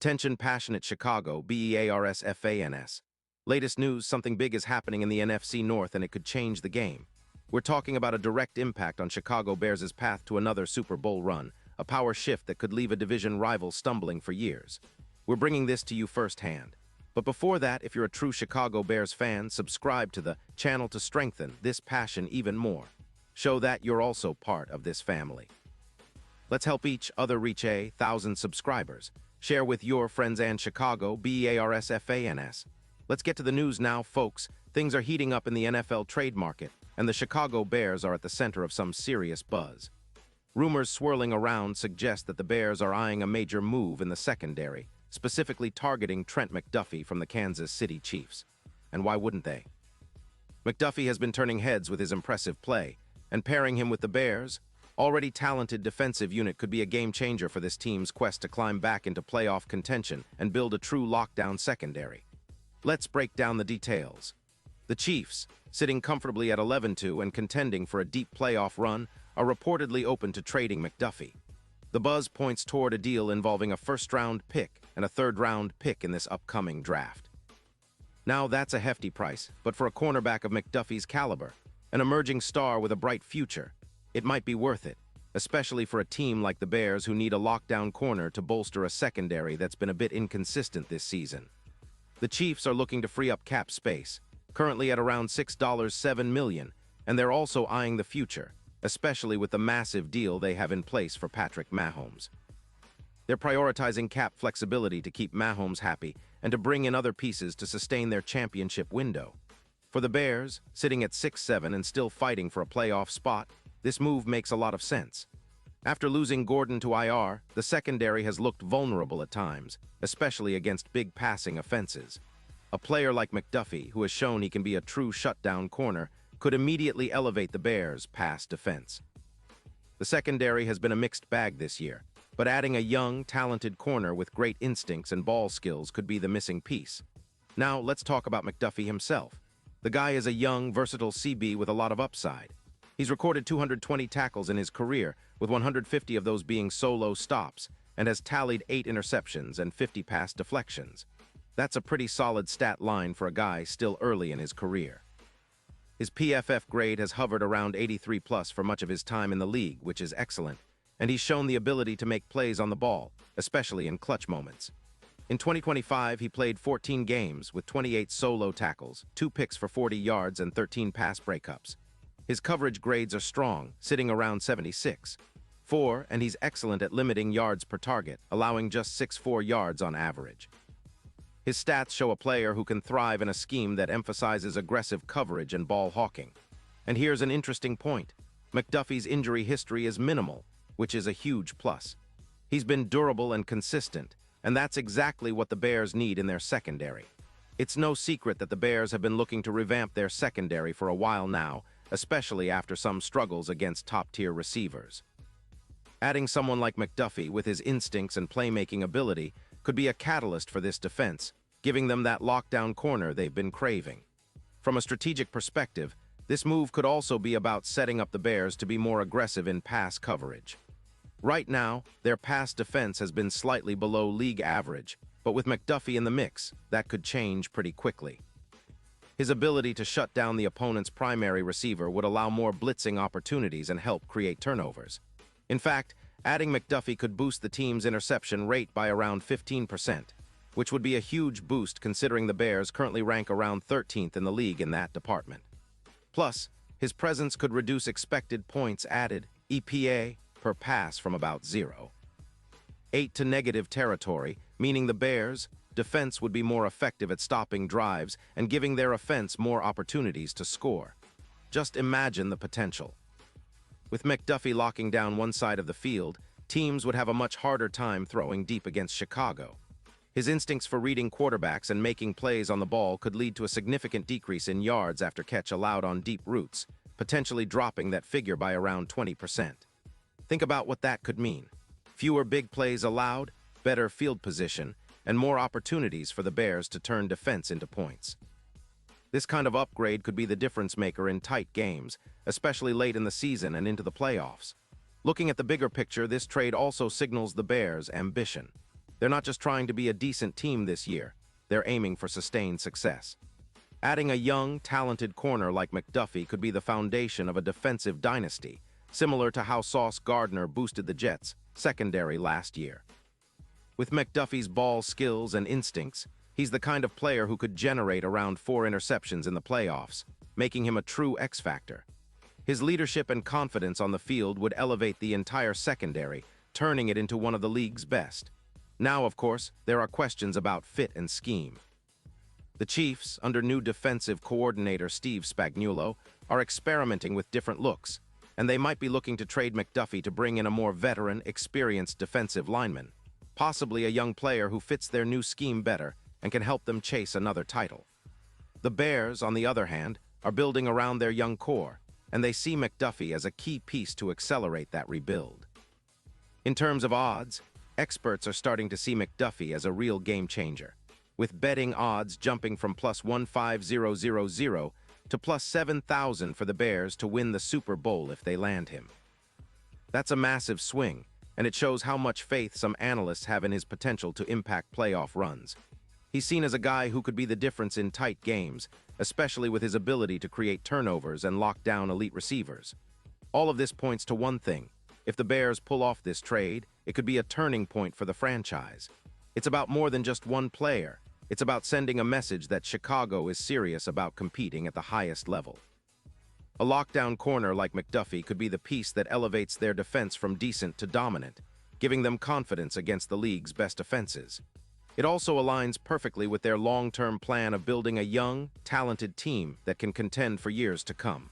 Attention passionate Chicago, Bears fans. Latest news, something big is happening in the NFC North and it could change the game. We're talking about a direct impact on Chicago Bears' path to another Super Bowl run, a power shift that could leave a division rival stumbling for years. We're bringing this to you firsthand. But before that, if you're a true Chicago Bears fan, subscribe to the channel to strengthen this passion even more. Show that you're also part of this family. Let's help each other reach 1,000 subscribers. Share with your friends and Chicago Bears fans. Let's get to the news now, folks. Things are heating up in the NFL trade market, and the Chicago Bears are at the center of some serious buzz. Rumors swirling around suggest that the Bears are eyeing a major move in the secondary, specifically targeting Trent McDuffie from the Kansas City Chiefs. And why wouldn't they? McDuffie has been turning heads with his impressive play, and pairing him with the Bears' already talented defensive unit could be a game-changer for this team's quest to climb back into playoff contention and build a true lockdown secondary. Let's break down the details. The Chiefs, sitting comfortably at 11-2 and contending for a deep playoff run, are reportedly open to trading McDuffie. The buzz points toward a deal involving a first-round pick and a third-round pick in this upcoming draft. Now that's a hefty price, but for a cornerback of McDuffie's caliber, an emerging star with a bright future, it might be worth it, especially for a team like the Bears who need a lockdown corner to bolster a secondary that's been a bit inconsistent this season. The Chiefs are looking to free up cap space, currently at around $6.7 million, and they're also eyeing the future, especially with the massive deal they have in place for Patrick Mahomes. They're prioritizing cap flexibility to keep Mahomes happy and to bring in other pieces to sustain their championship window. For the Bears, sitting at 6-7 and still fighting for a playoff spot, this move makes a lot of sense. After losing Gordon to IR, the secondary has looked vulnerable at times, especially against big passing offenses. A player like McDuffie, who has shown he can be a true shutdown corner, could immediately elevate the Bears' pass defense. The secondary has been a mixed bag this year, but adding a young, talented corner with great instincts and ball skills could be the missing piece. Now, let's talk about McDuffie himself. The guy is a young, versatile CB with a lot of upside. He's recorded 220 tackles in his career, with 150 of those being solo stops, and has tallied 8 interceptions and 50 pass deflections. That's a pretty solid stat line for a guy still early in his career. His PFF grade has hovered around 83+ for much of his time in the league, which is excellent, and he's shown the ability to make plays on the ball, especially in clutch moments. In 2025, he played 14 games with 28 solo tackles, 2 picks for 40 yards, and 13 pass breakups. His coverage grades are strong, sitting around 76.4, and he's excellent at limiting yards per target, allowing just 6.4 yards on average. His stats show a player who can thrive in a scheme that emphasizes aggressive coverage and ball hawking. And here's an interesting point. McDuffie's injury history is minimal, which is a huge plus. He's been durable and consistent, and that's exactly what the Bears need in their secondary. It's no secret that the Bears have been looking to revamp their secondary for a while now, especially after some struggles against top-tier receivers. Adding someone like McDuffie with his instincts and playmaking ability could be a catalyst for this defense, giving them that lockdown corner they've been craving. From a strategic perspective, this move could also be about setting up the Bears to be more aggressive in pass coverage. Right now, their pass defense has been slightly below league average, but with McDuffie in the mix, that could change pretty quickly. His ability to shut down the opponent's primary receiver would allow more blitzing opportunities and help create turnovers. In fact, adding McDuffie could boost the team's interception rate by around 15%, which would be a huge boost considering the Bears currently rank around 13th in the league in that department. Plus, his presence could reduce expected points added, EPA, per pass from about 0.8 to negative territory, meaning the Bears' defense would be more effective at stopping drives and giving their offense more opportunities to score. Just imagine the potential. With McDuffie locking down one side of the field, teams would have a much harder time throwing deep against Chicago. His instincts for reading quarterbacks and making plays on the ball could lead to a significant decrease in yards after catch allowed on deep routes, potentially dropping that figure by around 20%. Think about what that could mean. Fewer big plays allowed, better field position, and more opportunities for the Bears to turn defense into points. This kind of upgrade could be the difference maker in tight games, especially late in the season and into the playoffs. Looking at the bigger picture, this trade also signals the Bears' ambition. They're not just trying to be a decent team this year, they're aiming for sustained success. Adding a young, talented corner like McDuffie could be the foundation of a defensive dynasty, similar to how Sauce Gardner boosted the Jets' secondary last year. With McDuffie's ball skills and instincts, he's the kind of player who could generate around 4 interceptions in the playoffs, making him a true X-factor. His leadership and confidence on the field would elevate the entire secondary, turning it into one of the league's best. Now, of course, there are questions about fit and scheme. The Chiefs, under new defensive coordinator Steve Spagnuolo, are experimenting with different looks, and they might be looking to trade McDuffie to bring in a more veteran, experienced defensive lineman, possibly a young player who fits their new scheme better and can help them chase another title. The Bears, on the other hand, are building around their young core, and they see McDuffie as a key piece to accelerate that rebuild. In terms of odds, experts are starting to see McDuffie as a real game changer, with betting odds jumping from plus 15000 to plus 7,000 for the Bears to win the Super Bowl if they land him. That's a massive swing, and it shows how much faith some analysts have in his potential to impact playoff runs. He's seen as a guy who could be the difference in tight games, especially with his ability to create turnovers and lock down elite receivers. All of this points to one thing. If the Bears pull off this trade, it could be a turning point for the franchise. It's about more than just one player. It's about sending a message that Chicago is serious about competing at the highest level. A lockdown corner like McDuffie could be the piece that elevates their defense from decent to dominant, giving them confidence against the league's best offenses. It also aligns perfectly with their long-term plan of building a young, talented team that can contend for years to come.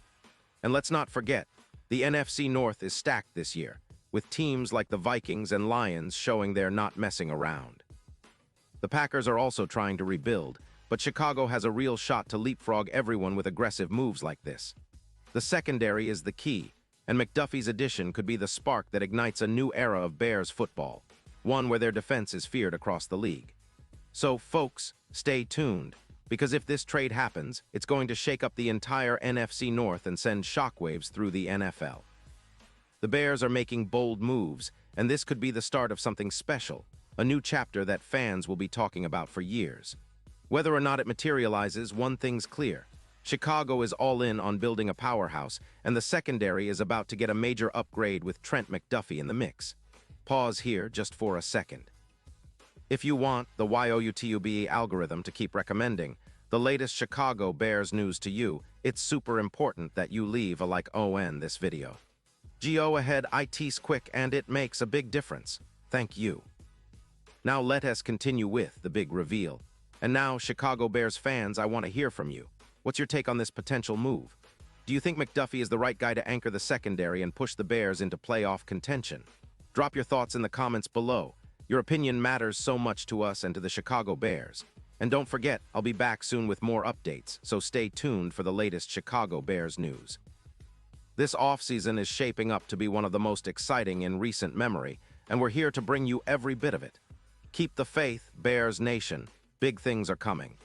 And let's not forget, the NFC North is stacked this year, with teams like the Vikings and Lions showing they're not messing around. The Packers are also trying to rebuild, but Chicago has a real shot to leapfrog everyone with aggressive moves like this. The secondary is the key, and McDuffie's addition could be the spark that ignites a new era of Bears football, one where their defense is feared across the league. So, folks, stay tuned, because if this trade happens, it's going to shake up the entire NFC North and send shockwaves through the NFL. The Bears are making bold moves, and this could be the start of something special, a new chapter that fans will be talking about for years. Whether or not it materializes, one thing's clear. Chicago is all in on building a powerhouse, and the secondary is about to get a major upgrade with Trent McDuffie in the mix. Pause here just for a second. If you want the YouTube algorithm to keep recommending the latest Chicago Bears news to you, it's super important that you leave a like on this video. Go ahead, it's quick and it makes a big difference. Thank you. Now let us continue with the big reveal. And now, Chicago Bears fans, I want to hear from you. What's your take on this potential move? Do you think McDuffie is the right guy to anchor the secondary and push the Bears into playoff contention? Drop your thoughts in the comments below. Your opinion matters so much to us and to the Chicago Bears. And don't forget, I'll be back soon with more updates, so stay tuned for the latest Chicago Bears news. This offseason is shaping up to be one of the most exciting in recent memory, and we're here to bring you every bit of it. Keep the faith, Bears Nation. Big things are coming.